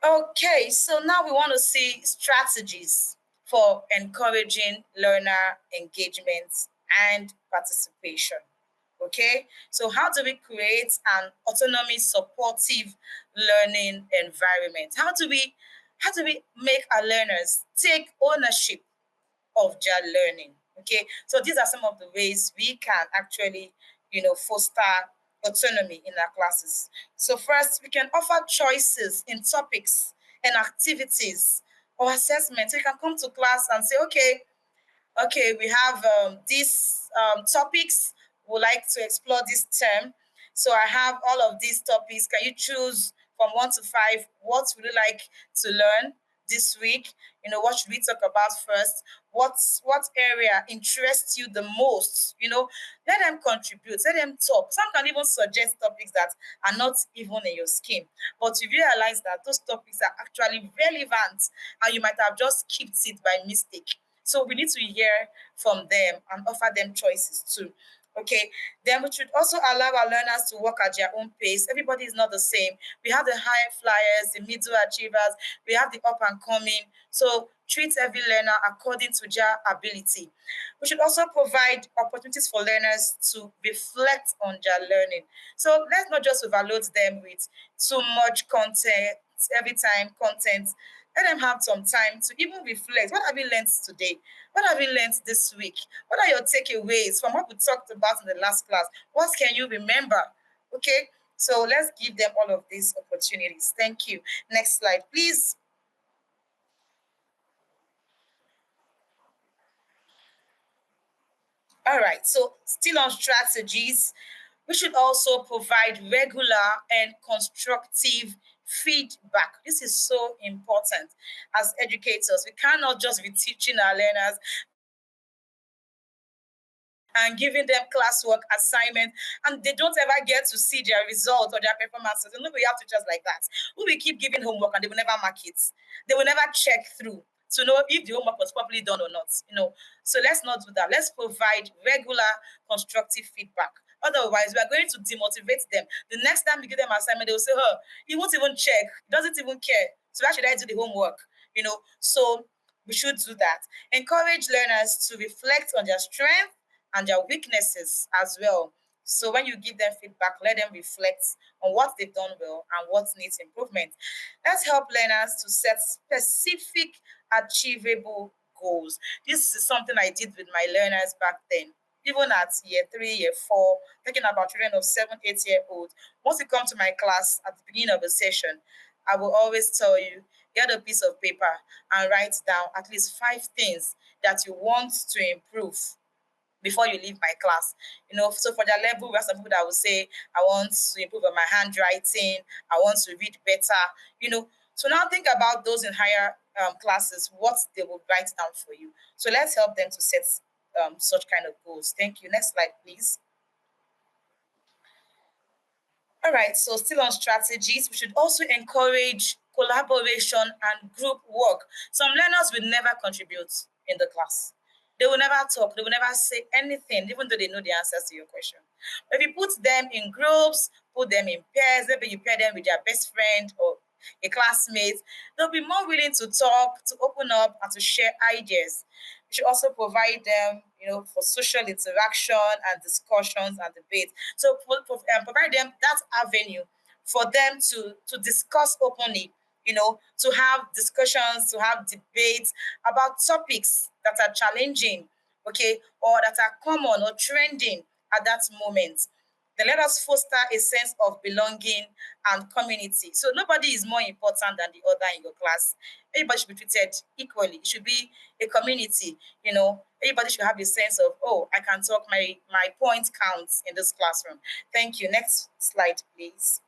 Okay, so now we want to see strategies for encouraging learner engagement and participation. Okay, so how do we create an autonomy supportive learning environment? How do we make our learners take ownership of their learning? Okay, so these are some of the ways we can actually, foster autonomy in our classes. So first, we can offer choices in topics and activities or assessments. So you can come to class and say, okay, we have these topics. Would like to explore this term. So I have all of these topics. Can you choose from 1 to 5? What would you like to learn this week? What should we talk about first? What area interests you the most? Let them contribute. Let them talk. Some can even suggest topics that are not even in your scheme. But you realize that those topics are actually relevant, and you might have just skipped it by mistake. So we need to hear from them and offer them choices too. Okay, then we should also allow our learners to work at their own pace. Everybody is not the same. We have the high flyers, the middle achievers, we have the up and coming. So treat every learner according to their ability. We should also provide opportunities for learners to reflect on their learning. So let's not just overload them with too much content every time content. Let them have some time to even reflect. What have you learned today? What have you learned this week? What are your takeaways from what we talked about in the last class? What can you remember? Okay, so let's give them all of these opportunities. Thank you. Next slide, please. All right, so still on strategies, we should also provide regular and constructive feedback. This is so important as educators. We cannot just be teaching our learners and giving them classwork assignment, and they don't ever get to see their results or their performances. And we have teachers like that who will keep giving homework and they will never mark it. They will never check through to know if the homework was properly done or not. So let's not do that. Let's provide regular constructive feedback. Otherwise, we are going to demotivate them. The next time we give them assignment, they will say, "Oh, he won't even check. He doesn't even care. So why should I do the homework?" So we should do that. Encourage learners to reflect on their strengths and their weaknesses as well. So when you give them feedback, let them reflect on what they've done well and what needs improvement. Let's help learners to set specific, achievable goals. This is something I did with my learners back then. Even at year 3, year 4, talking about children of 7, 8-year-olds. Once you come to my class at the beginning of the session, I will always tell you, get a piece of paper and write down at least 5 things that you want to improve before you leave my class. So for their level, we have some people that will say, I want to improve on my handwriting, I want to read better. So now think about those in higher classes, what they will write down for you. So let's help them to set such kind of goals. Thank you. Next slide, please. All right, so still on strategies, we should also encourage collaboration and group work. Some learners will never contribute in the class. They will never talk, they will never say anything, even though they know the answers to your question. But if you put them in groups, put them in pairs, maybe you pair them with their best friend or a classmate, they'll be more willing to talk, to open up, and to share ideas. We should also provide them, for social interaction and discussions and debate. So provide them that avenue for them to discuss openly, to have discussions, to have debates about topics that are challenging, okay, or that are common or trending at that moment. Then let us foster a sense of belonging and community. So nobody is more important than the other in your class. Everybody should be treated equally. It should be a community. Everybody should have a sense of, oh, I can talk, my point counts in this classroom. Thank you. Next slide, please.